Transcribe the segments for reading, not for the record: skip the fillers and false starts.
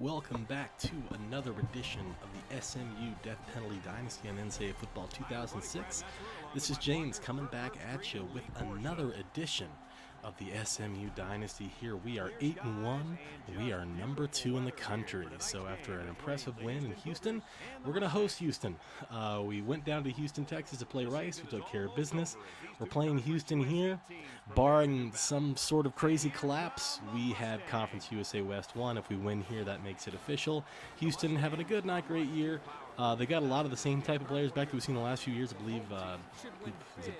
welcome back to another edition of the SMU Death Penalty Dynasty on NCAA Football 2006. This is James coming back at you with another edition of the SMU Dynasty. Here we are 8-1. We are number 2 in the country. So after an impressive win in Houston, we're going to host Houston. We went down to Houston, Texas to play Rice. We took care of business. We're playing Houston here. Barring some sort of crazy collapse, we have Conference USA West 1. If we win here, that makes it official. Houston having a good, not great year. They got a lot of the same type of players back that we've seen the last few years. I believe, is it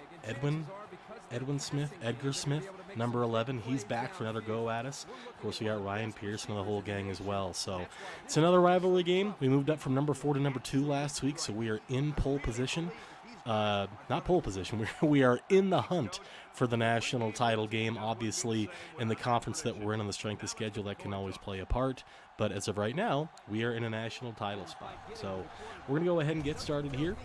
Edgar Smith, number 11. He's back for another go at us. Of course, we got Ryan Pearson and the whole gang as well. So it's another rivalry game. We moved up from number 4 to number 2 last week, so we are in pole position. Not pole position. We are in the hunt for the national title game. Obviously, in the conference that we're in on the strength of schedule, that can always play a part. But as of right now, we are in a national title spot. So we're going to go ahead and get started here.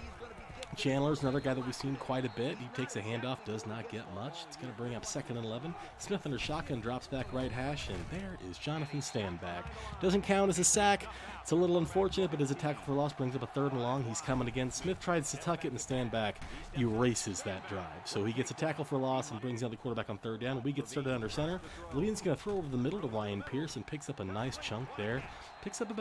Chandler's another guy that we've seen quite a bit. He takes a handoff, does not get much. It's going to bring up 2nd and 11. Smith under shotgun, drops back right hash, and there is Jonathan Standback. Doesn't count as a sack. It's a little unfortunate, but as a tackle for loss brings up a 3rd and long. He's coming again. Smith tries to tuck it, and Standback erases that drive. So he gets a tackle for loss and brings down the quarterback on 3rd down. We get started under center. Levine's going to throw over the middle to Ryan Pearson. Picks up a nice chunk there. Picks up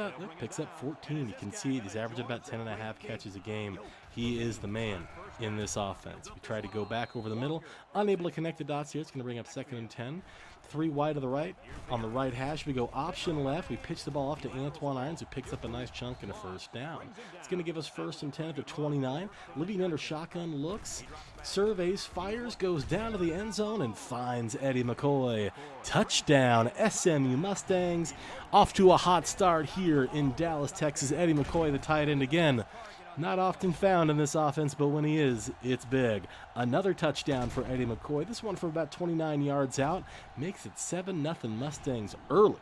14. You can see he's averaging about 10.5 catches a game. He is the man in this offense. We try to go back over the middle. Unable to connect the dots here. It's going to bring up 2nd and 10. 3 wide to the right. On the right hash, we go option left. We pitch the ball off to Antoine Irons, who picks up a nice chunk and a 1st down. It's going to give us 1st and 10 at the 29. Living under shotgun, looks, surveys, fires, goes down to the end zone, and finds Eddie McCoy. Touchdown, SMU Mustangs. Off to a hot start here in Dallas, Texas. Eddie McCoy, the tight end again. Not often found in this offense, but when he is, it's big. Another touchdown for Eddie McCoy. This one from about 29 yards out. Makes it 7-0 Mustangs early.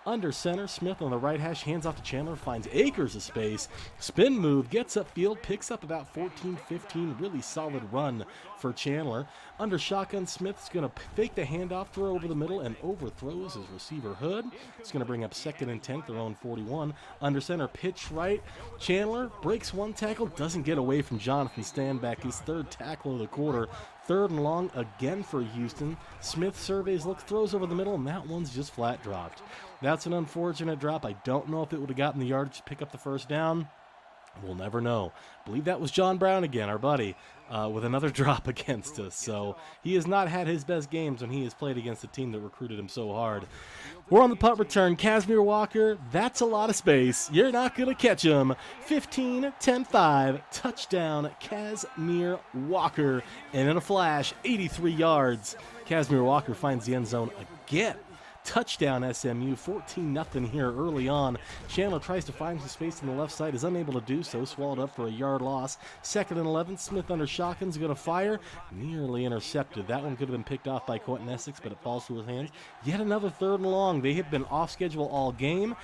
Under center, Smith on the right hash, hands off to Chandler, finds acres of space. Spin move, gets upfield, picks up about 14-15. Really solid run for Chandler. Under shotgun, Smith's going to fake the handoff, throw over the middle, and overthrows his receiver Hood. It's going to bring up 2nd and 10, their own 41. Under center, pitch right. Chandler breaks one tackle, doesn't get away from Jonathan Standback, his 3rd tackle of the quarter. 3rd and long again for Houston. Smith surveys, looks, throws over the middle, and that one's just flat dropped. That's an unfortunate drop. I don't know if it would have gotten the yardage to pick up the 1st down. We'll never know. I believe that was John Brown again, our buddy, with another drop against us. So he has not had his best games when he has played against a team that recruited him so hard. We're on the punt return. Casimir Walker, that's a lot of space. You're not going to catch him. 15-10-5, touchdown, Casimir Walker. And in a flash, 83 yards. Casimir Walker finds the end zone again. Touchdown SMU, 14-0 here early on. Chandler tries to find some space on the left side, is unable to do so, swallowed up for a yard loss. 2nd and 11, Smith under shotgun's going to fire, nearly intercepted. That one could have been picked off by Quentin Essex, but it falls through his hands. Yet another 3rd and long. They have been off schedule all game,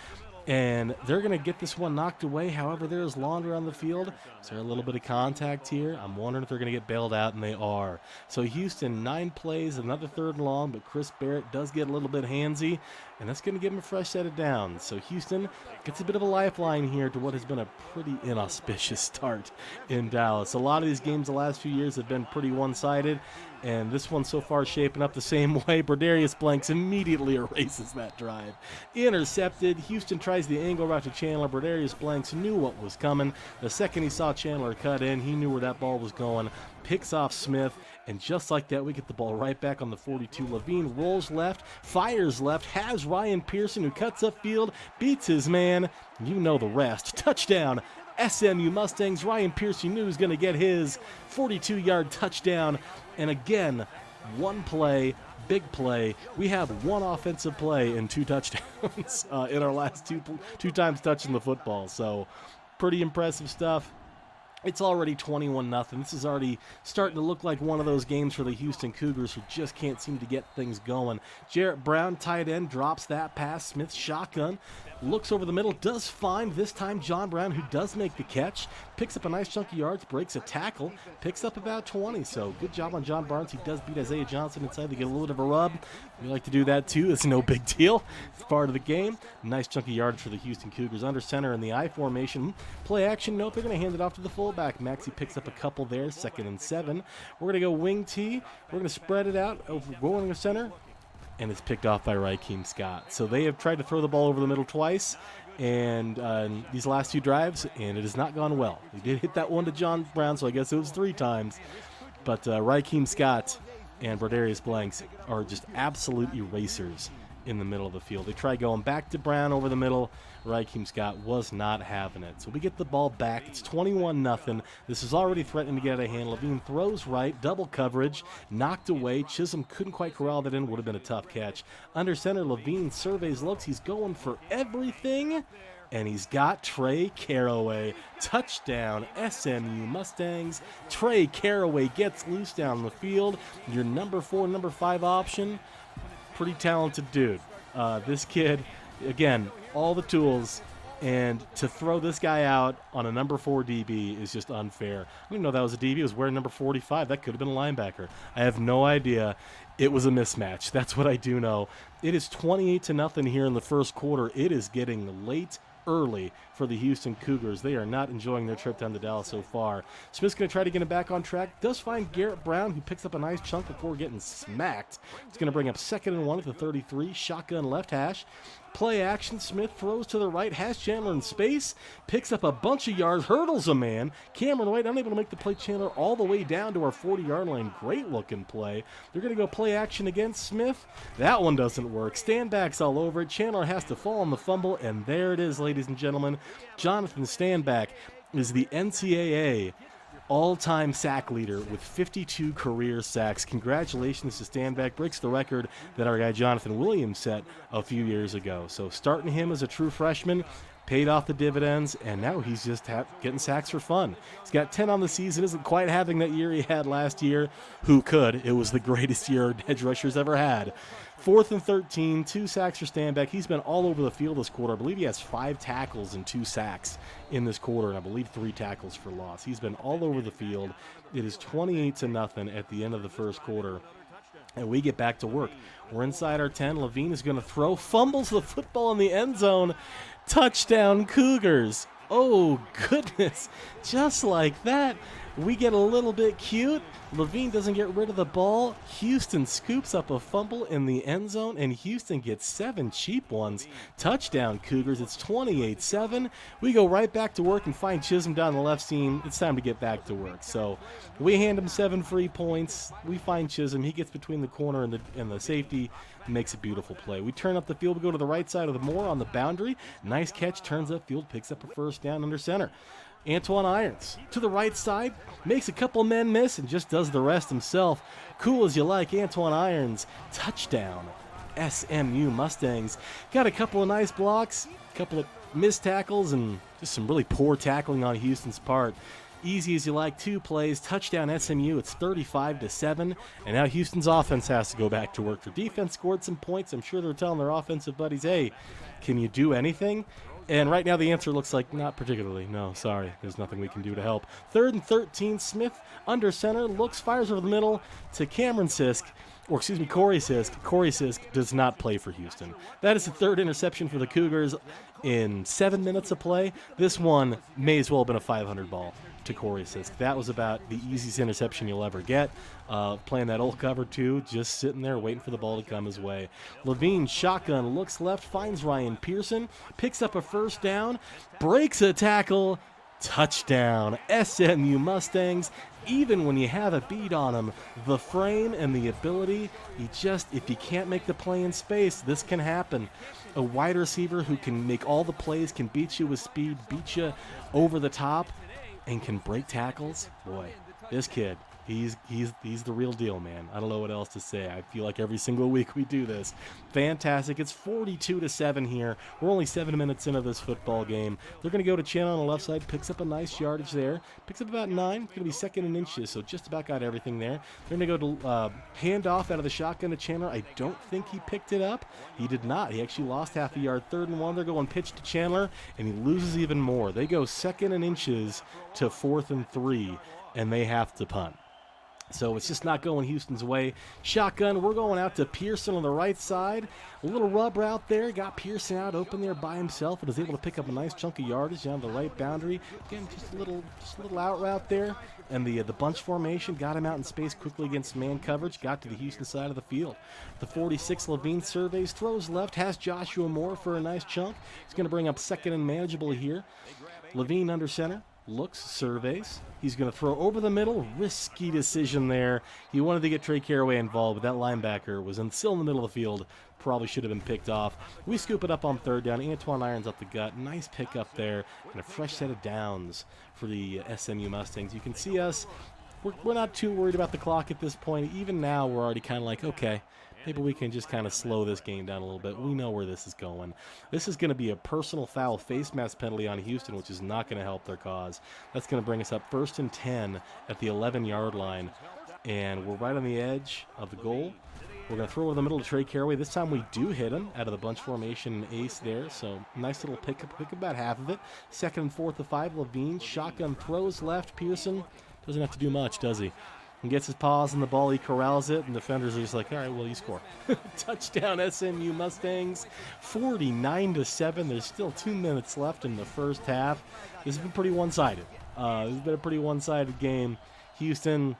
and they're going to get this one knocked away. However, there is Launder on the field. Is there a little bit of contact here? I'm wondering if they're going to get bailed out, and they are. So Houston, 9 plays, another 3rd and long, but Chris Barrett does get a little bit handsy, and that's going to give him a fresh set of downs. So Houston gets a bit of a lifeline here to what has been a pretty inauspicious start in Dallas. A lot of these games the last few years have been pretty one-sided, and this one so far is shaping up the same way. Brodarius Blanks immediately erases that drive. Intercepted. Houston tries the angle route to Chandler. Brodarius Blanks knew what was coming. The second he saw Chandler cut in, he knew where that ball was going. Picks off Smith, and just like that, we get the ball right back on the 42. Levine rolls left, fires left, has Ryan Pearson, who cuts upfield, beats his man. You know the rest. Touchdown, SMU Mustangs. Ryan Pearson knew he was going to get his 42-yard touchdown. And again, one play, big play. We have one offensive play and 2 touchdowns in our last two times touching the football. So pretty impressive stuff. It's already 21-0. This is already starting to look like one of those games for the Houston Cougars who just can't seem to get things going. Jarrett Brown, tight end, drops that pass. Smith shotgun, looks over the middle, does find this time John Brown, who does make the catch. picks up a nice chunk of yards, breaks a tackle, picks up about 20. So good job on John Barnes. He does beat Isaiah Johnson inside to get a little bit of a rub. We like to do that too. It's no big deal. It's part of the game. Nice chunk of yardage for the Houston Cougars. Under center in the I formation. Play action. Nope, they're going to hand it off to the fullback. Maxey picks up a couple there. 2nd and 7. We're going to go wing T. We're going to spread it out over going to center. And it's picked off by Raheem Scott. So they have tried to throw the ball over the middle twice and these last 2 drives, and it has not gone well. He did hit that one to John Brown, so I guess it was 3 times. But Raheem Scott and Brodarius Blanks are just absolute erasers in the middle of the field. They tried going back to Brown over the middle. Raheem Scott was not having it. So we get the ball back. It's 21-0. This is already threatening to get out of hand. Levine throws right, double coverage, knocked away. Chisholm couldn't quite corral that in. Would have been a tough catch. Under center, Levine surveys, looks. He's going for everything. And he's got Trey Caraway. Touchdown, SMU Mustangs. Trey Caraway gets loose down the field. Your number 4, number 5 option. Pretty talented dude. This kid, again, all the tools. And to throw this guy out on a number 4 DB is just unfair. I didn't know that was a DB. He was wearing number 45. That could have been a linebacker. I have no idea. It was a mismatch. That's what I do know. It is 28-0 here in the first quarter. It is getting late early for the Houston Cougars. They are not enjoying their trip down to Dallas so far. Smith's going to try to get him back on track. Does find Garrett Brown, who picks up a nice chunk before getting smacked. It's going to bring up 2nd and 1 at the 33. Shotgun left hash. Play action. Smith throws to the right. Has Chandler in space. Picks up a bunch of yards. Hurdles a man. Cameron White unable to make the play. Chandler all the way down to our 40-yard line. Great looking play. They're going to go play action against Smith. That one doesn't work. Standbacks all over it. Chandler has to fall on the fumble. And there it is, ladies and gentlemen. Jonathan Standback is the NCAA all-time sack leader with 52 career sacks. Congratulations to Standback. Breaks the record that our guy Jonathan Williams set a few years ago. So starting him as a true freshman paid off the dividends, and now he's just getting sacks for fun. He's got 10 on the season. Isn't quite having that year he had last year. Who could? It was the greatest year edge rushers ever had. 4th and 13, 2 sacks for Standback. He's been all over the field this quarter. I believe he has 5 tackles and 2 sacks in this quarter, and I believe 3 tackles for loss. He's been all over the field. It is 28-0 at the end of the first quarter, and we get back to work. We're inside our 10. Levine is going to throw, fumbles the football in the end zone. Touchdown, Cougars. Oh, goodness. Just like that, we get a little bit cute. Levine doesn't get rid of the ball. Houston scoops up a fumble in the end zone, and Houston gets 7 cheap ones. Touchdown, Cougars. It's 28-7. We go right back to work and find Chisholm down the left seam. It's time to get back to work. So we hand him 7 free points. We find Chisholm. He gets between the corner and the safety. Makes a beautiful play. We turn up the field. We go to the right side of the Moore on the boundary. Nice catch. Turns up field. Picks up a first down under center. Antoine Irons to the right side, makes a couple men miss and just does the rest himself. Cool as you like, Antoine Irons. Touchdown, SMU Mustangs. Got a couple of nice blocks, a couple of missed tackles, and just some really poor tackling on Houston's part. Easy as you like, 2 plays, touchdown SMU. It's 35-7, and now Houston's offense has to go back to work. Their defense scored some points. I'm sure they're telling their offensive buddies, hey, can you do anything? And right now the answer looks like not particularly. No, sorry. There's nothing we can do to help. 3rd and 13. Smith under center. Looks, fires over the middle to Corey Sisk. Corey Sisk does not play for Houston. That is the 3rd interception for the Cougars in 7 minutes of play. This one may as well have been a 500 ball to Corey Sisk. That was about the easiest interception you'll ever get. Playing that old cover two, just sitting there waiting for the ball to come his way. Levine shotgun, looks left, finds Ryan Pearson, picks up a first down, breaks a tackle, touchdown. SMU Mustangs. Even when you have a beat on them, the frame and the ability, if you can't make the play in space, this can happen. A wide receiver who can make all the plays, can beat you with speed, beat you over the top, and can break tackles. Boy, this kid, He's the real deal, man. I don't know what else to say. I feel like every single week we do this. Fantastic. It's 42-7 here. We're only 7 minutes into this football game. They're going to go to Chandler on the left side. Picks up a nice yardage there. Picks up about 9. Going to be second in inches, so just about got everything there. They're going to go to handoff out of the shotgun to Chandler. I don't think he picked it up. He did not. He actually lost half a yard. 3rd and 1. They're going pitch to Chandler, and he loses even more. They go second in inches to 4th and 3, and they have to punt. So it's just not going Houston's way. Shotgun, we're going out to Pearson on the right side. A little rub route there. Got Pearson out open there by himself and was able to pick up a nice chunk of yardage down the right boundary. Again, just a little out route there. And the bunch formation got him out in space quickly against man coverage. Got to the Houston side of the field. The 46, Levine surveys, throws left, has Joshua Moore for a nice chunk. He's going to bring up second and manageable here. Levine under center. Looks, surveys. He's going to throw over the middle. Risky decision there. He wanted to get Trey Caraway involved, but that linebacker was still in the middle of the field. Probably should have been picked off. We scoop it up on 3rd down. Antoine irons up the gut. Nice pick up there. And a fresh set of downs for the SMU Mustangs. You can see us. We're not too worried about the clock at this point. Even now, we're already kind of like, okay, maybe we can just kind of slow this game down a little bit. We know where this is going. This is going to be a personal foul face mask penalty on Houston, which is not going to help their cause. That's going to bring us up 1st and 10 at the 11-yard line. And we're right on the edge of the goal. We're going to throw over the middle to Trey Caraway. This time we do hit him out of the bunch formation ace there. So nice little pick about half of it. 2nd and 4th to 5, Levine. Shotgun throws left. Pearson doesn't have to do much, does he? And gets his paws on the ball, he corrals it, and defenders are just like, all right, well, you score. Touchdown, SMU Mustangs, 49-7. There's still 2 minutes left in the first half. This has been pretty one-sided. This has been a pretty one-sided game. Houston,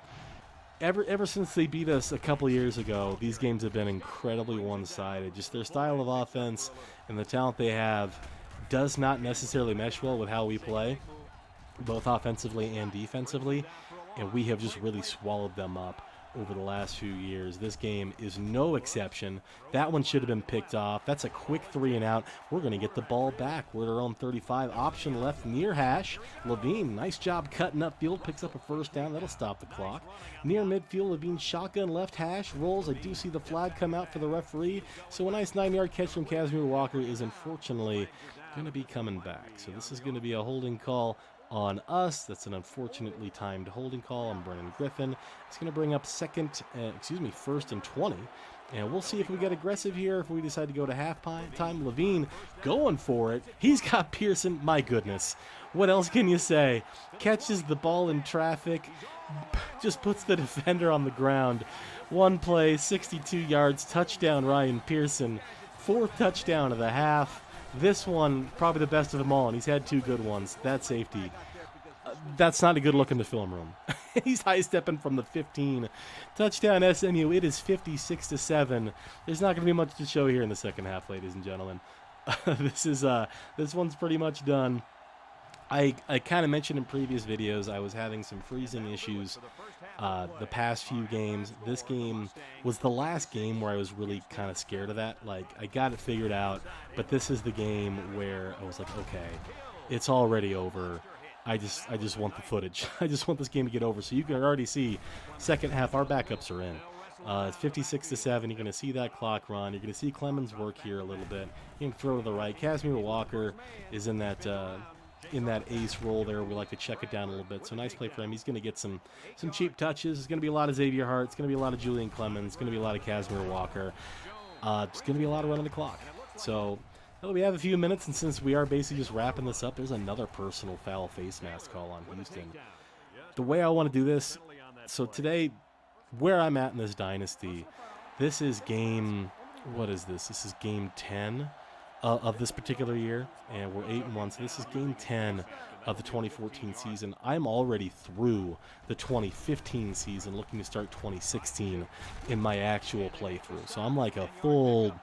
ever since they beat us a couple years ago, these games have been incredibly one-sided. Just their style of offense and the talent they have does not necessarily mesh well with how we play, both offensively and defensively. And we have just really swallowed them up over the last few years. This game is no exception. That one should have been picked off. That's a quick 3 and out. We're going to get the ball back. We're at our own 35. Option left near hash. Levine, nice job cutting upfield. Picks up a 1st down. That'll stop the clock. Near midfield, Levine shotgun left hash. Rolls. I do see the flag come out for the referee. So a nice 9-yard catch from Casimir Walker is unfortunately going to be coming back. So this is going to be a holding call on us. That's an unfortunately timed holding call on Brennan Griffin. It's going to bring up 1st and 20. And we'll see if we get aggressive here, if we decide to go to halftime. Levine going for it. He's got Pearson. My goodness. What else can you say? Catches the ball in traffic. Just puts the defender on the ground. One play, 62 yards. Touchdown, Ryan Pearson. 4th touchdown of the half. This one, probably the best of them all, and he's had 2 good ones. That safety, that's not a good look in the film room. He's high-stepping from the 15. Touchdown SMU. It is 56-7. There's not going to be much to show here in the second half, ladies and gentlemen. This one's pretty much done. I kind of mentioned in previous videos I was having some freezing issues the past few games. This game was the last game where I was really kind of scared of that. Like, I got it figured out, but this is the game where I was like, okay, it's already over. I just want the footage. I just want this game to get over. So you can already see second half, our backups are in. It's 56-7. You're going to see that clock run. You're going to see Clemens work here a little bit. You can throw to the right. Casimir Walker is in that ace roll there. We like to check it down a little bit. So nice play for him. He's going to get some cheap touches. It's going to be a lot of Xavier Hart. It's going to be a lot of Julian Clemens. It's going to be a lot of Casimir Walker. It's going to be a lot of running the clock. So we have a few minutes, and since we are basically just wrapping this up, there's another personal foul face mask call on Houston. The way I want to do this, so today, where I'm at in this dynasty, this is game, what is this? This is game 10 of this particular year, and we're 8-1, so this is game 10 of the 2014 season. I'm already through the 2015 season, looking to start 2016 in my actual playthrough. So I'm like a full,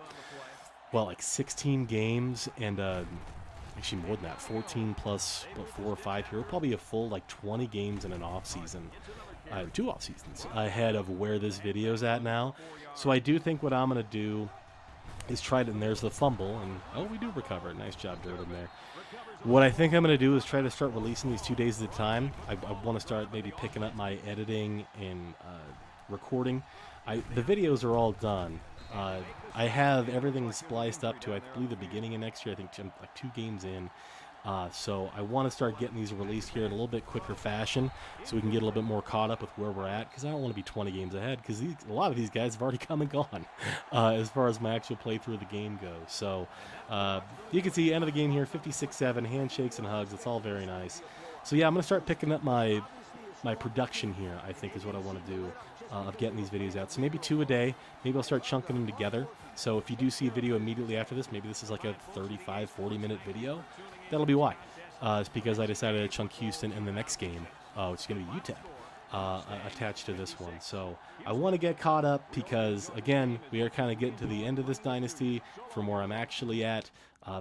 well, like 16 games, and actually more than that, 14 plus 4 or 5 here. Probably a full like 20 games in an off season. 2 off seasons ahead of where this video's at now. So I do think what I'm going to do is try to, and there's the fumble, and oh, we do recover it. Nice job, Jordan, there. What I think I'm going to do is try to start releasing these 2 days at a time. I want to start maybe picking up my editing and recording. The videos are all done. I have everything spliced up to, I believe, the beginning of next year. I think I'm like 2 games in. So I want to start getting these released here in a little bit quicker fashion so we can get a little bit more caught up with where we're at, because I don't want to be 20 games ahead, because a lot of these guys have already come and gone as far as my actual playthrough of the game goes. So you can see end of the game here, 56-7, handshakes and hugs. It's all very nice. So yeah, I'm going to start picking up my production here, I think, is what I want to do, of getting these videos out. So maybe 2 a day. Maybe I'll start chunking them together. So if you do see a video immediately after this, maybe this is like a 35, 40-minute video. That'll be why. It's because I decided to chunk Houston in the next game, which is going to be UTEP, attached to this one. So I want to get caught up because, again, we are kind of getting to the end of this dynasty from where I'm actually at.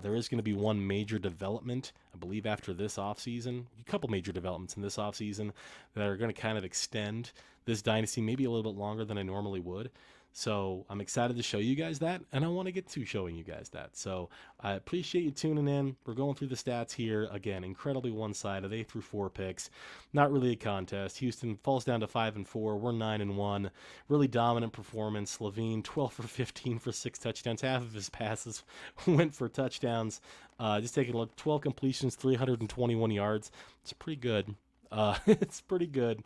There is going to be one major development, I believe, after this offseason. A couple major developments in this offseason that are going to kind of extend this dynasty maybe a little bit longer than I normally would. So I'm excited to show you guys that, and I want to get to showing you guys that. So I appreciate you tuning in. We're going through the stats here. Again, incredibly one-sided, A through 4 picks. Not really a contest. Houston falls down to 5-4. We're 9-1. Really dominant performance. Levine, 12 for 15 for 6 touchdowns. Half of his passes went for touchdowns. Just taking a look, 12 completions, 321 yards. It's pretty good. It's pretty good.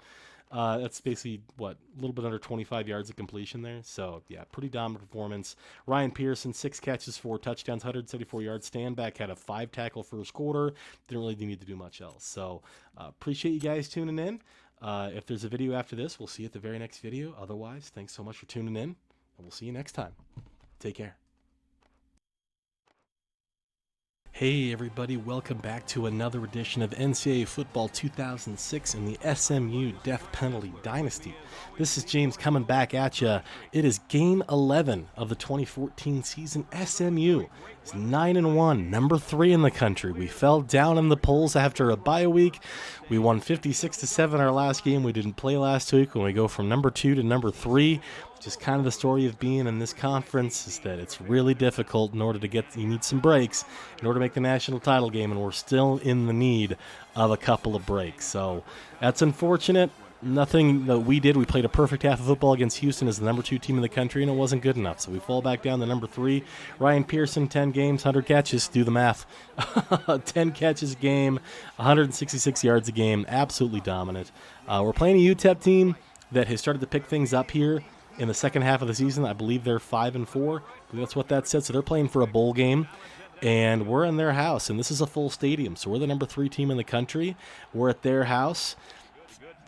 That's basically, a little bit under 25 yards of completion there. So, yeah, pretty dominant performance. Ryan Pearson, 6 catches, 4 touchdowns, 174 yards. Standback had a 5-tackle first quarter. Didn't really need to do much else. So, appreciate you guys tuning in. If there's a video after this, we'll see you at the very next video. Otherwise, thanks so much for tuning in, and we'll see you next time. Take care. Hey everybody, welcome back to another edition of NCAA Football 2006 in the SMU Death Penalty Dynasty. This is James coming back at you. It is Game 11 of the 2014 season. SMU is 9-1, number 3 in the country. We fell down in the polls after a bye week. We won 56-7 our last game. We didn't play last week when we go from number 2 to number 3. Just kind of the story of being in this conference is that it's really difficult in order to you need some breaks in order to make the national title game, and we're still in the need of a couple of breaks. So that's unfortunate. Nothing that we did. We played a perfect half of football against Houston as the number 2 team in the country, and it wasn't good enough. So we fall back down to number 3. Ryan Pearson, 10 games, 100 catches. Do the math. 10 catches a game, 166 yards a game. Absolutely dominant. We're playing a UTEP team that has started to pick things up here in the second half of the season. I believe they're 5-4. That's what that said. So they're playing for a bowl game, and we're in their house, and this is a full stadium. So we're the number 3 team in the country. We're at their house.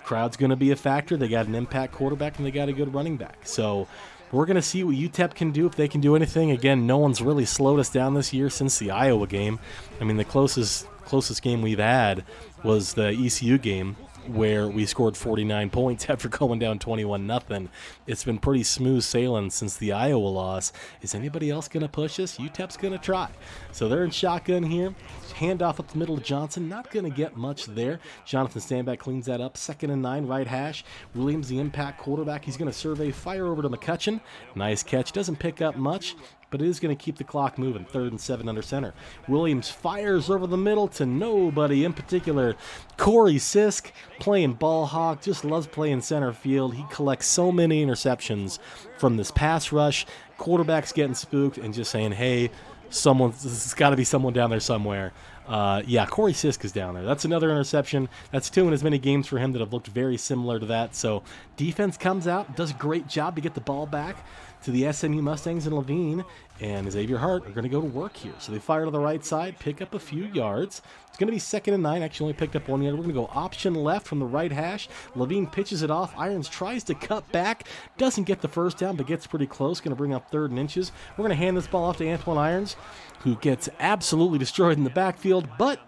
Crowd's going to be a factor. They got an impact quarterback, and they got a good running back. So we're going to see what UTEP can do, if they can do anything. Again, no one's really slowed us down this year since the Iowa game. I mean, the closest game we've had was the ECU game, where we scored 49 points after going down 21-0. It's been pretty smooth sailing since the Iowa loss. Is anybody else going to push us? UTEP's going to try. So they're in shotgun here. Handoff up the middle to Johnson. Not going to get much there. Jonathan Standback cleans that up. 2nd and 9, right hash. Williams, the impact quarterback. He's going to survey, fire over to McCutcheon. Nice catch. Doesn't pick up much, but it is going to keep the clock moving. 3rd and 7 under center. Williams fires over the middle to nobody in particular. Corey Sisk, playing ball hawk, just loves playing center field. He collects so many interceptions from this pass rush. Quarterback's getting spooked and just saying, hey, there's got to be someone down there somewhere. Yeah, Corey Sisk is down there. That's another interception. That's 2 in as many games for him that have looked very similar to that. So defense comes out, does a great job to get the ball back to the SMU Mustangs, and Levine and Xavier Hart are going to go to work here. So they fire to the right side, pick up a few yards. It's going to be 2nd and 9. Actually only picked up 1 yard. We're going to go option left from the right hash. Levine pitches it off. Irons tries to cut back. Doesn't get the first down, but gets pretty close. Going to bring up 3rd and inches. We're going to hand this ball off to Antoine Irons, who gets absolutely destroyed in the backfield, but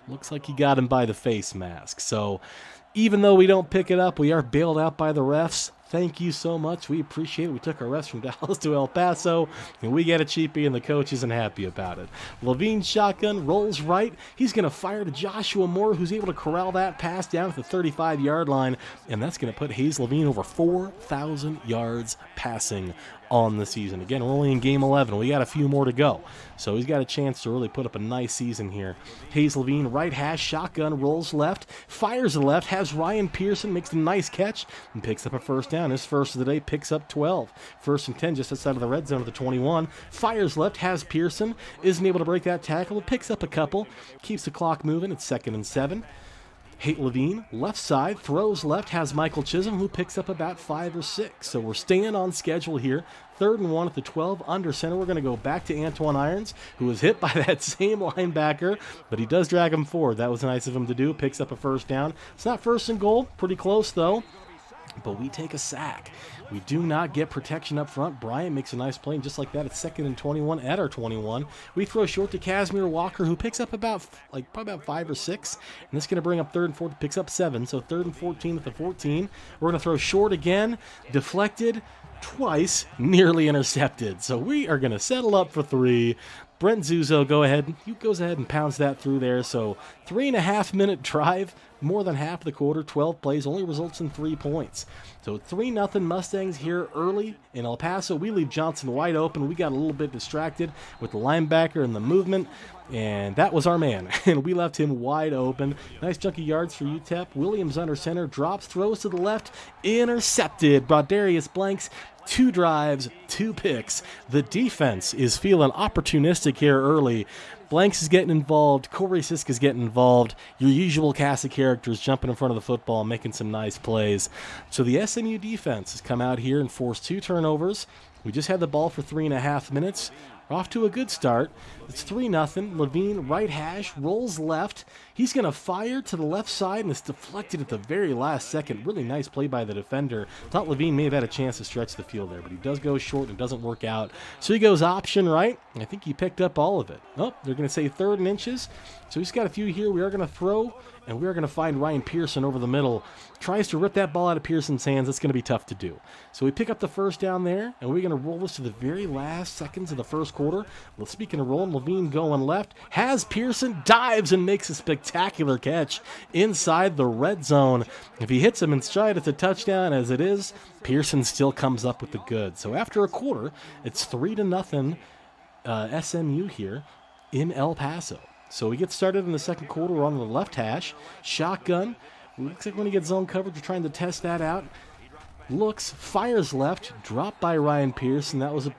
looks like he got him by the face mask. So Even though we don't pick it up, we are bailed out by the refs. Thank you so much. We appreciate it. We took our refs from Dallas to El Paso, and we get a cheapie, and the coach isn't happy about it. Levine shotgun, rolls right. He's going to fire to Joshua Moore, who's able to corral that pass down at the 35-yard line, and that's going to put Hayes Levine over 4,000 yards passing on the season. Again, we're only in game 11. We got a few more to go. So he's got a chance to really put up a nice season here. Hayes Levine, right hash, shotgun, rolls left, fires to the left, has Ryan Pearson, makes a nice catch, and picks up a first down. His first of the day, picks up 12. First and 10 just outside of the red zone at the 21. Fires left, has Pearson, isn't able to break that tackle, but picks up a couple, keeps the clock moving. It's 2nd and 7. Hayes Levine, left side, throws left, has Michael Chisholm, who picks up about 5 or 6. So we're staying on schedule here. 3rd and 1 at the 12, under center. We're going to go back to Antoine Irons, who was hit by that same linebacker, but he does drag him forward. That was nice of him to do. Picks up a first down. It's not 1st and goal. Pretty close, though. But we take a sack. We do not get protection up front. Bryant makes a nice play, and just like that, it's 2nd and 21 at our 21. We throw short to Casimir Walker, who picks up probably about 5 or 6, and this is going to bring up 3rd and 4, picks up 7, so 3rd and 14 at the 14. We're going to throw short again, deflected twice, nearly intercepted. So we are going to settle up for 3. Brent Zuzo goes ahead and pounds that through there. So 3.5-minute drive, more than half the quarter, 12 plays, only results in 3 points. So 3-0 Mustangs here early in El Paso. We leave Johnson wide open. We got a little bit distracted with the linebacker and the movement, and that was our man. And we left him wide open. Nice chunky yards for UTEP. Williams under center, drops, throws to the left, intercepted. Brodarius Blanks, 2 drives, 2 picks. The defense is feeling opportunistic here early. Blanks is getting involved. Corey Sisk is getting involved. Your usual cast of characters jumping in front of the football and making some nice plays. So the SMU defense has come out here and forced 2 turnovers. We just had the ball for 3.5 minutes. We're off to a good start. It's 3-0. Levine, right hash, rolls left. He's going to fire to the left side, and it's deflected at the very last second. Really nice play by the defender. Thought Levine may have had a chance to stretch the field there, but he does go short and it doesn't work out. So he goes option right, and I think he picked up all of it. Oh, they're going to say 3rd and inches. So he's got a few here. We are going to throw, and we are going to find Ryan Pearson over the middle. Tries to rip that ball out of Pearson's hands. It's going to be tough to do. So we pick up the first down there, and we're going to roll this to the very last seconds of the first quarter. Well, speaking of rolling, Levine going left, has Pearson, dives and makes a spectacular catch inside the red zone. If he hits him in stride, it's a touchdown. As it is, Pearson still comes up with the goods. So after a quarter, it's 3-0 SMU here in El Paso. So we get started in the second quarter. We're on the left hash. Shotgun. Looks like when he gets zone coverage, we're trying to test that out. Looks, fires left, dropped by Ryan Pearson. That was a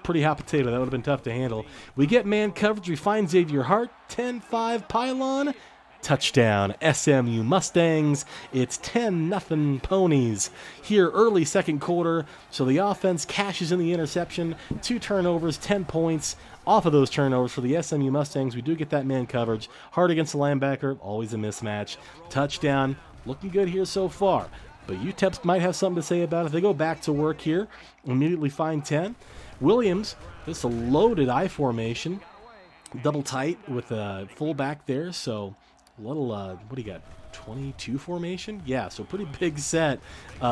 pretty hot potato. That would have been tough to handle. We get man coverage. We find Xavier Hart. 10-5 pylon. Touchdown, SMU Mustangs. It's 10-0 Ponies here early second quarter. So the offense cashes in the interception. 2 turnovers, 10 points. Off of those turnovers for the SMU Mustangs, we do get that man coverage. Hard against the linebacker, always a mismatch. Touchdown, looking good here so far. But UTEP might have something to say about it. They go back to work here, immediately find 10. Williams, this is a loaded I formation. Double tight with a fullback there, so a little, what do you got, 22 formation? Yeah, so pretty big set.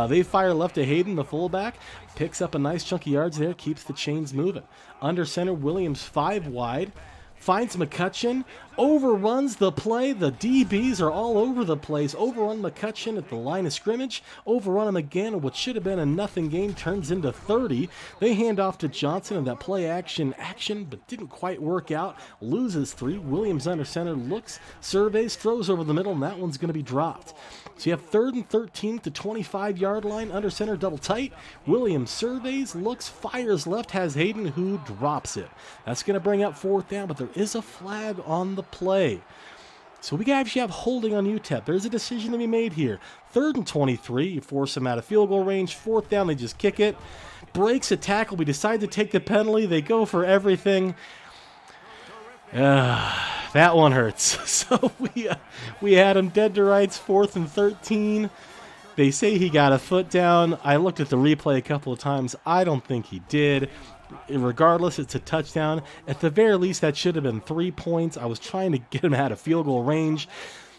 They fire left to Hayden, the fullback. Picks up a nice chunk of yards there, keeps the chains moving. Under center, Williams 5 wide. Finds McCutcheon, overruns the play. The DBs are all over the place. Overrun McCutcheon at the line of scrimmage. Overrun him again. What should have been a nothing game turns into 30. They hand off to Johnson, and that play action, but didn't quite work out. Loses 3. Williams under center, looks, surveys, throws over the middle, and that one's going to be dropped. So you have 3rd and 13 to 25-yard line, under center, double tight. Williams surveys, looks, fires left, has Hayden, who drops it. That's going to bring up 4th down, but there is a flag on the play. So we actually have holding on UTEP. There's a decision to be made here. 3rd and 23, you force them out of field goal range. 4th down, they just kick it. Breaks a tackle. We decide to take the penalty. They go for everything. That one hurts. So we had him dead to rights, 4th and 13. They say he got a foot down. I looked at the replay a couple of times. I don't think he did. Regardless, it's a touchdown. At the very least, that should have been 3 points. I was trying to get him out of field goal range.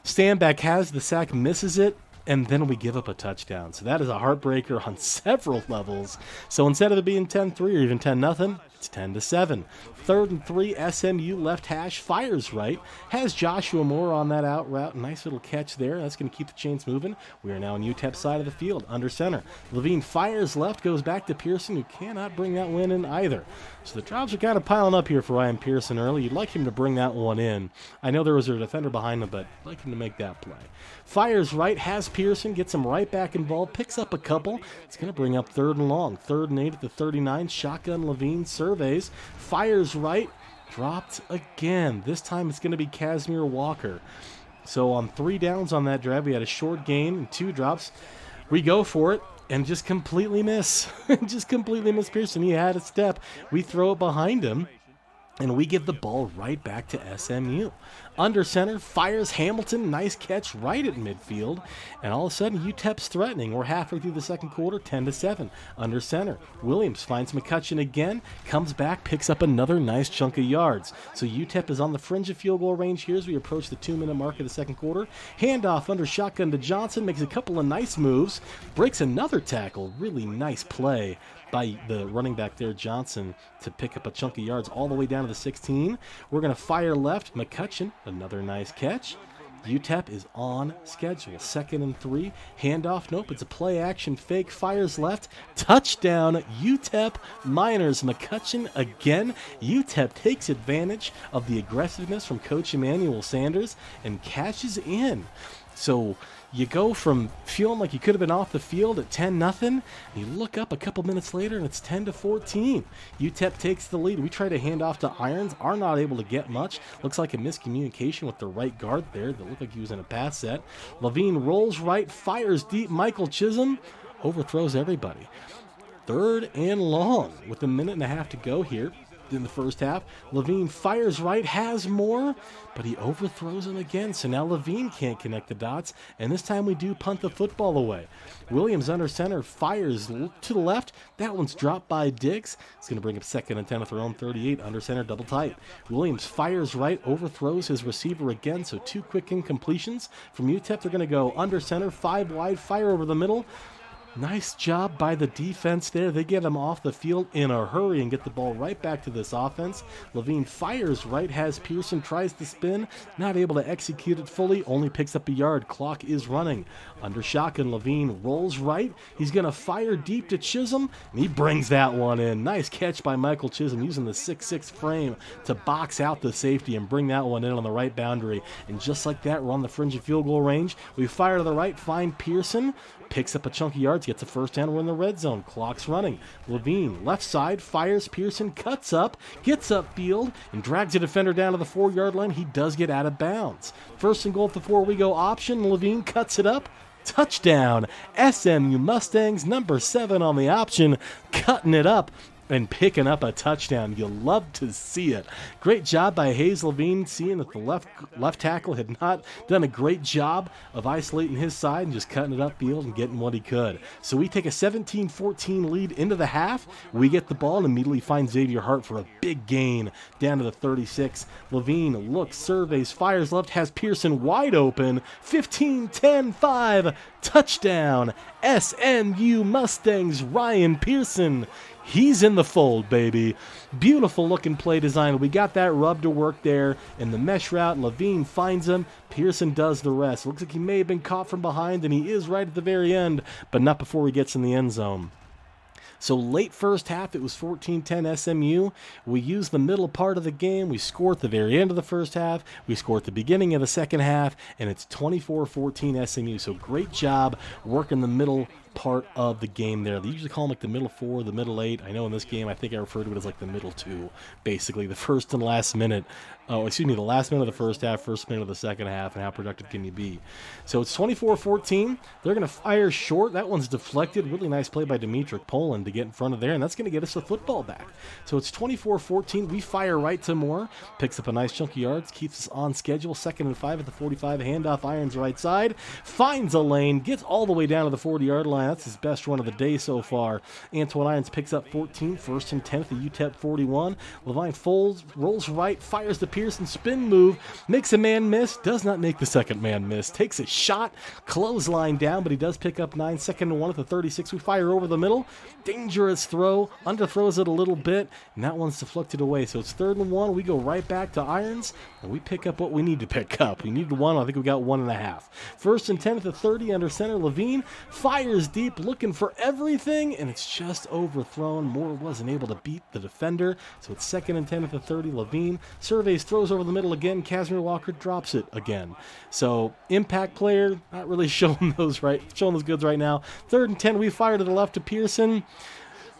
Stanback has the sack, misses it. and then we give up a touchdown. So that is a heartbreaker on several levels. So instead of it being 10-3 or even 10-0, it's 10-7. 3rd and 3, SMU left hash fires right. Has Joshua Moore on that out route. Nice little catch there. That's going to keep the chains moving. We are now on UTEP side of the field, under center. Levine fires left, goes back to Pearson, who cannot bring that win in either. So the drops are kind of piling up here for Ryan Pearson early. You'd like him to bring that one in. I know there was a defender behind him, but I'd like him to make that play. Fires right, has Pearson, gets him right back involved, picks up a couple. It's going to bring up 3rd and long. 3rd and 8 at the 39. Shotgun Levine surveys. Fires right, dropped again. This time it's going to be Casimir Walker. So on 3 downs on that drive, we had a short gain and 2 drops. We go for it and just completely miss. Just completely miss Pearson. He had a step. We throw it behind him, and we give the ball right back to SMU. Under center, fires Hamilton. Nice catch right at midfield. And all of a sudden, UTEP's threatening. We're halfway through the second quarter, 10-7. Under center, Williams finds McCutcheon again, comes back, picks up another nice chunk of yards. So UTEP is on the fringe of field goal range here as we approach the 2-minute mark of the second quarter. Handoff under shotgun to Johnson, makes a couple of nice moves, breaks another tackle. Really nice play by the running back there, Johnson, to pick up a chunk of yards all the way down to the 16. We're going to fire left. McCutcheon, another nice catch. UTEP is on schedule. 2nd and 3. Handoff. Nope, it's a play action fake. Fires left. Touchdown, UTEP Miners. McCutcheon again. UTEP takes advantage of the aggressiveness from Coach Emmanuel Sanders and cashes in. So you go from feeling like you could have been off the field at 10-0, and you look up a couple minutes later and it's 10-14. UTEP takes the lead. We try to hand off to Irons, are not able to get much. Looks like a miscommunication with the right guard there that looked like he was in a pass set. Levine rolls right, fires deep. Michael Chisholm overthrows everybody. 3rd and long with 1.5 minutes to go here in the first half. Levine fires right, has more, but he overthrows him again. So now Levine can't connect the dots, and this time we do punt the football away. Williams under center, fires to the left. That one's dropped by Diggs. It's going to bring up 2nd and 10 at their own 38. Under center, double tight. Williams fires right, overthrows his receiver again. So 2 quick incompletions from UTEP. They're going to go under center, 5 wide, fire over the middle. Nice job by the defense there. They get him off the field in a hurry and get the ball right back to this offense. Levine fires right, has Pearson, tries to spin, not able to execute it fully, only picks up a yard. Clock is running. Under shotgun, Levine rolls right. He's going to fire deep to Chisholm, and he brings that one in. Nice catch by Michael Chisholm using the 6'6 frame to box out the safety and bring that one in on the right boundary. And just like that, we're on the fringe of field goal range. We fire to the right, find Pearson, picks up a chunk of yards, gets a first down. We're in the red zone. Clock's running. Levine, left side, fires. Pearson cuts up, gets upfield, and drags a defender down to the 4-yard line. He does get out of bounds. 1st and goal at the 4-we-go option. Levine cuts it up. Touchdown. SMU Mustangs, number 7 on the option, cutting it up and picking up a touchdown. You'll love to see it. Great job by Hayes Levine, seeing that the left tackle had not done a great job of isolating his side and just cutting it upfield and getting what he could. So we take a 17-14 lead into the half. We get the ball and immediately find Xavier Hart for a big gain down to the 36. Levine looks, surveys, fires left, has Pearson wide open. 15-10-5. Touchdown. SMU Mustangs. Ryan Pearson. He's in the fold, baby. Beautiful looking play design. We got that rub to work there in the mesh route. Levine finds him. Pearson does the rest. Looks like he may have been caught from behind, and he is right at the very end, but not before he gets in the end zone. So late first half, it was 14-10 SMU. We used the middle part of the game. We scored at the very end of the first half. We scored at the beginning of the second half, and it's 24-14 SMU. So great job working the middle part of the game there. They usually call them like the middle 4, the middle 8. I know in this game, I think I refer to it as like the middle 2, basically the first and last minute. The last minute of the first half, first minute of the second half, and how productive can you be? So it's 24-14. They're going to fire short. That one's deflected. Really nice play by Dimitri Poland to get in front of there, and that's going to get us the football back. So it's 24-14. We fire right to Moore. Picks up a nice chunk of yards. Keeps us on schedule. 2nd and 5 at the 45. Handoff, Irons right side. Finds a lane. Gets all the way down to the 40-yard line. That's his best run of the day so far. Antoine Irons picks up 14. 1st and 10 at the UTEP 41. Levine folds, rolls right, fires to Pearson, spin move, makes a man miss, does not make the second man miss, takes a shot, clothesline down, but he does pick up 9, 2nd and 1 at the 36. We fire over the middle, dangerous throw, underthrows it a little bit, and that one's deflected away. So it's 3rd and 1. We go right back to irons, and we pick up what we need to pick up. We needed 1. I think we got 1.5. 1st and 10 at the 30 under center. Levine fires deep, looking for everything, and it's just overthrown. Moore wasn't able to beat the defender, so it's 2nd and 10 at the 30. Levine surveys, throws over the middle again. Casimir Walker drops it again. So impact player, not really showing those goods right now. 3rd and 10, we fire to the left to Pearson,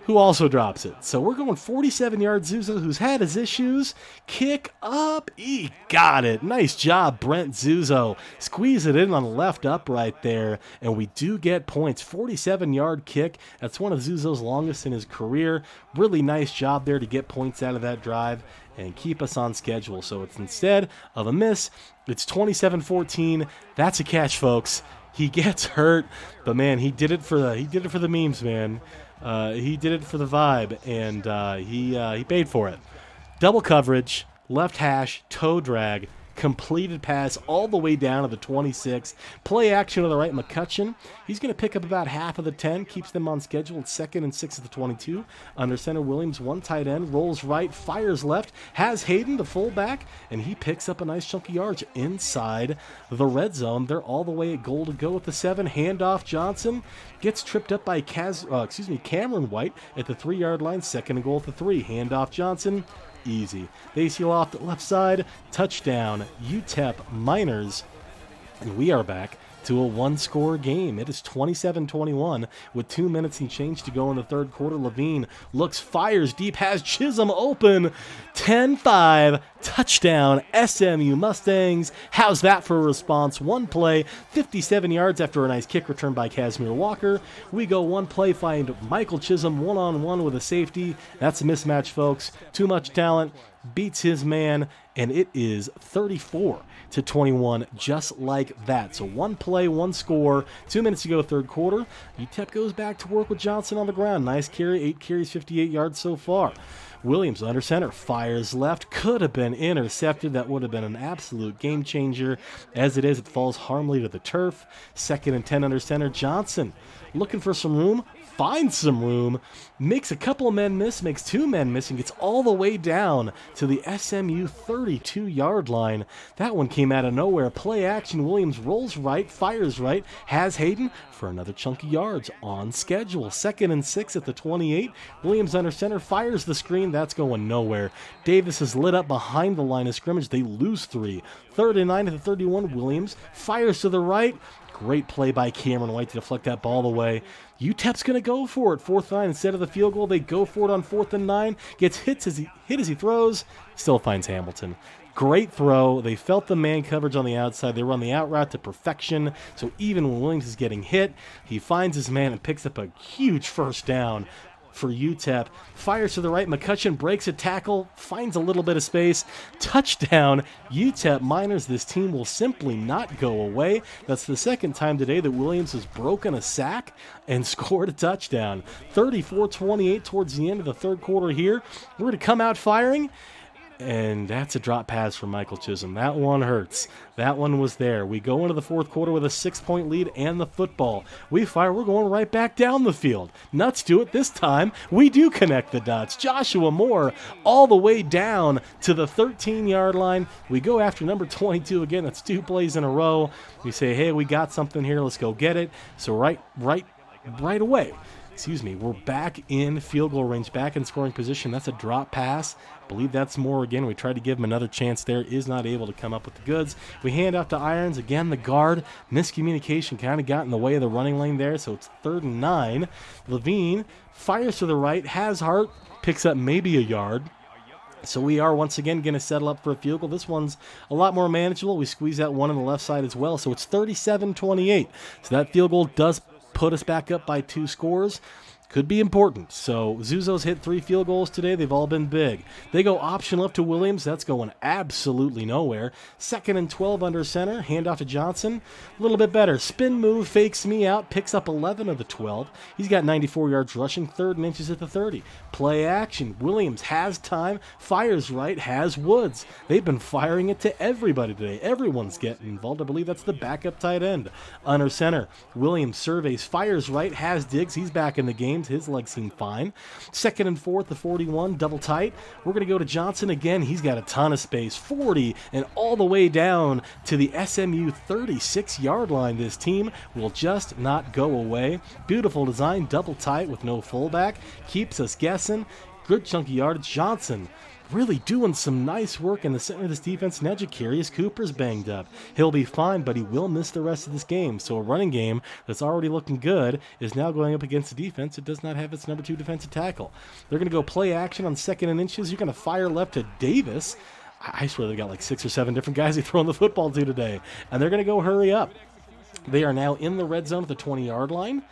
who also drops it. So we're going 47-yard Zuzo, who's had his issues. Kick up. He got it. Nice job, Brent Zuzo. Squeeze it in on the left upright there, and we do get points. 47-yard kick. That's one of Zuzo's longest in his career. Really nice job there to get points out of that drive and keep us on schedule. So it's instead of a miss, it's 27-14. That's a catch, folks. He gets hurt, but man, he did it for the memes, man. He did it for the vibe, and he paid for it. Double coverage, left hash, toe drag, completed pass all the way down to the 26. Play action to the right, McCutcheon. He's going to pick up about half of the 10, keeps them on schedule. It's 2nd and 6 at the 22. Under center, Williams, 1 tight end, rolls right, fires left, has Hayden, the fullback, and he picks up a nice chunk of yards inside the red zone. They're all the way at goal to go at the 7. Handoff, Johnson gets tripped up by Cameron White at the 3-yard line. 2nd and goal at the 3. Handoff, Johnson. Easy. They seal off the left side. Touchdown, UTEP Miners. And we are back to a 1-score game. It is 27-21 with 2 minutes and change to go in the 3rd quarter. Levine looks, fires deep, has Chisholm open. 10-5, touchdown, SMU Mustangs. How's that for a response? 1 play, 57 yards after a nice kick return by Casimir Walker. We go 1 play, find Michael Chisholm one-on-one with a safety. That's a mismatch, folks. Too much talent. Beats his man, and it is 34-21, just like that. So 1 play, 1 score, 2 minutes to go, 3rd quarter. UTEP goes back to work with Johnson on the ground. Nice carry, 8 carries, 58 yards so far. Williams under center, fires left, could have been intercepted. That would have been an absolute game changer. As it is, it falls harmlessly to the turf. 2nd and 10 under center, Johnson looking for some room, finds some room, makes a couple of men miss, makes 2 men miss, and gets all the way down to the SMU 32-yard line. That one came out of nowhere. Play action, Williams rolls right, fires right, has Hayden for another chunk of yards on schedule. 2nd and 6 at the 28. Williams under center, fires the screen. That's going nowhere. Davis is lit up behind the line of scrimmage. They lose 3. 3rd and 9 at the 31. Williams fires to the right. Great play by Cameron White to deflect that ball away. UTEP's going to go for it. 4th and 9 instead of the field goal. They go for it on 4th and 9. Gets hit as he throws. Still finds Hamilton. Great throw. They felt the man coverage on the outside. They run the out route to perfection. So even when Williams is getting hit, he finds his man and picks up a huge 1st down for UTEP. Fires to the right. McCutcheon breaks a tackle, finds a little bit of space. Touchdown, UTEP Miners. This team will simply not go away. That's the 2nd time today that Williams has broken a sack and scored a touchdown. 34-28 towards the end of the 3rd quarter here. We're going to come out firing. And that's a drop pass from Michael Chisholm. That one hurts. That one was there. We go into the 4th quarter with a 6-point lead and the football. We fire. We're going right back down the field. Nuts do it this time. We do connect the dots. Joshua Moore all the way down to the 13-yard line. We go after number 22 again. That's 2 plays in a row. We say, hey, we got something here. Let's go get it. So right away. We're back in field goal range, back in scoring position. That's a drop pass. I believe that's Moore again. We tried to give him another chance there. Is not able to come up with the goods. We hand off to Irons. Again, the guard. Miscommunication kind of got in the way of the running lane there, so it's 3rd and 9. Levine fires to the right, has Hart, picks up maybe a yard. So we are once again going to settle up for a field goal. This one's a lot more manageable. We squeeze out one on the left side as well, so it's 37-28. So that field goal does put us back up by 2 scores. could be important. So Zuzo's hit 3 field goals today. They've all been big. They go option left to Williams. That's going absolutely nowhere. 2nd and 12 under center. Handoff to Johnson. A little bit better. Spin move, fakes me out, picks up 11 of the 12. He's got 94 yards rushing, 3rd and inches at the 30. Play action. Williams has time, fires right, has Woods. They've been firing it to everybody today. Everyone's getting involved. I believe that's the backup tight end. Under center, Williams surveys, fires right, has Diggs. He's back in the game. His legs seem fine. 2nd and 4 the 41, double tight. We're going to go to Johnson again. He's got a ton of space. 40 and all the way down to the SMU 36-yard line. This team will just not go away. Beautiful design, double tight with no fullback. Keeps us guessing. Good chunky yardage. Johnson really doing some nice work in the center of this defense. Now Jacarius Cooper's banged up. He'll be fine, but he will miss the rest of this game. So a running game that's already looking good is now going up against a defense that does not have its number 2 defensive tackle. They're going to go play action on 2nd and inches. You're going to fire left to Davis. I swear they've got like 6 or 7 different guys they throw the football to today. And they're going to go hurry up. They are now in the red zone at the 20-yard line.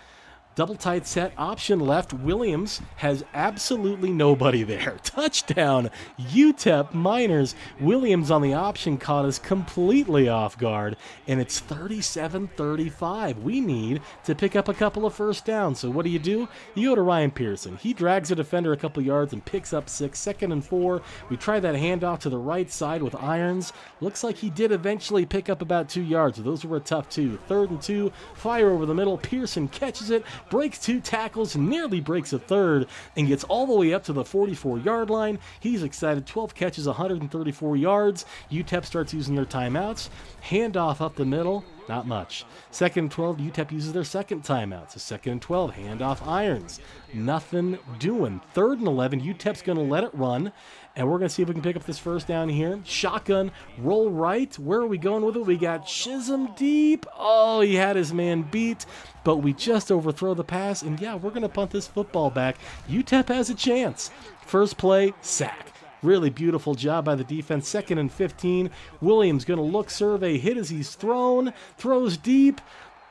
Double tight set, option left. Williams has absolutely nobody there. Touchdown, UTEP Miners. Williams on the option caught us completely off guard, and it's 37-35. We need to pick up a couple of first downs. So what do? You go to Ryan Pearson. He drags a defender a couple yards and picks up 6. 2nd and 4. We tried that handoff to the right side with Irons. Looks like he did eventually pick up about 2 yards. Those were a tough 2. 3rd and 2. Fire over the middle. Pearson catches it. Breaks 2 tackles, nearly breaks a 3rd, and gets all the way up to the 44-yard line. He's excited. 12 catches, 134 yards. UTEP starts using their timeouts. Handoff up the middle, not much. 2nd and 12, UTEP uses their second timeout. So 2nd and 12, handoff Irons. Nothing doing. 3rd and 11, UTEP's going to let it run. And we're going to see if we can pick up this first down here. Shotgun, roll right. Where are we going with it? We got Chisholm deep. Oh, he had his man beat. But we just overthrow the pass. And yeah, we're going to punt this football back. UTEP has a chance. First play, sack. Really beautiful job by the defense. 2nd and 15. Williams going to look, survey, hit as he's thrown. Throws deep.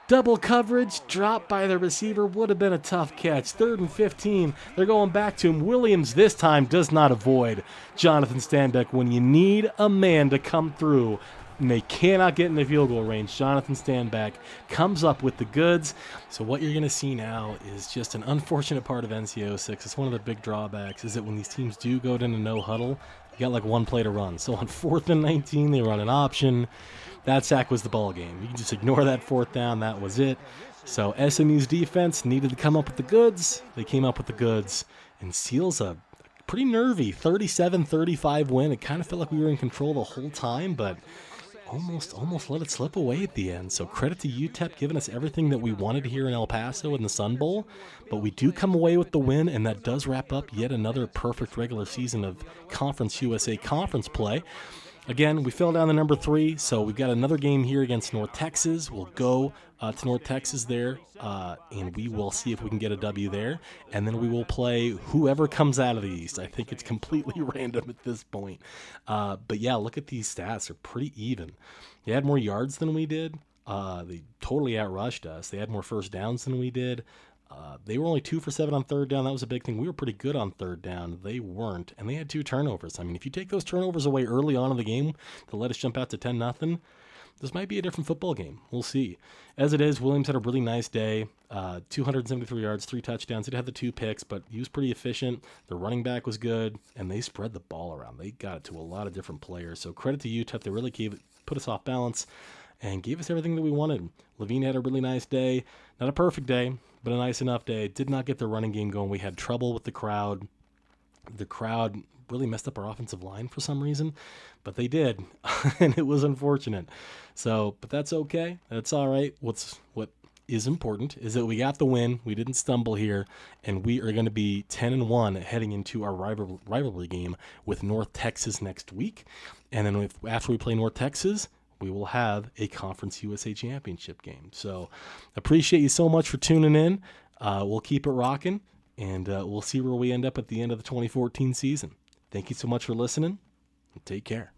Double coverage, dropped by the receiver, would have been a tough catch. 3rd and 15, they're going back to him. Williams this time does not avoid Jonathan Stanbeck when you need a man to come through, and they cannot get in the field goal range. Jonathan Stanbeck comes up with the goods. So what you're going to see now is just an unfortunate part of NCAA 6. It's one of the big drawbacks is that when these teams do go into no huddle, you got like one play to run. So on 4th and 19, they run an option. That sack was the ball game. You can just ignore that 4th down. That was it. So SMU's defense needed to come up with the goods. They came up with the goods and seals a pretty nervy 37-35 win. It kind of felt like we were in control the whole time, but almost let it slip away at the end. So credit to UTEP giving us everything that we wanted here in El Paso in the Sun Bowl. But we do come away with the win, and that does wrap up yet another perfect regular season of Conference USA conference play. Again, we fell down to number 3, so we've got another game here against North Texas. We'll go to North Texas there, and we will see if we can get a W there. And then we will play whoever comes out of the East. I think it's completely random at this point. But yeah, look at these stats. They're pretty even. They had more yards than we did. They totally outrushed us. They had more first downs than we did. They were only 2 for 7 on 3rd down. That was a big thing. We were pretty good on 3rd down. They weren't, and they had 2 turnovers. I mean, if you take those turnovers away early on in the game to let us jump out to 10-0, this might be a different football game. We'll see. As it is, Williams had a really nice day. 273 yards, 3 touchdowns. He had the 2 picks, but he was pretty efficient. The running back was good, and they spread the ball around. They got it to a lot of different players. So credit to UTEP. They really put us off balance and gave us everything that we wanted. Levine had a really nice day. Not a perfect day, but a nice enough day. Did not get the running game going. We had trouble with the crowd. The crowd really messed up our offensive line for some reason, but they did, and it was unfortunate. So, but that's okay. That's all right. What is important is that we got the win. We didn't stumble here, and we are going to be 10-1 heading into our rivalry game with North Texas next week. And then after we play North Texas, we will have a Conference USA Championship game. So appreciate you so much for tuning in. We'll keep it rocking, and we'll see where we end up at the end of the 2014 season. Thank you so much for listening, and take care.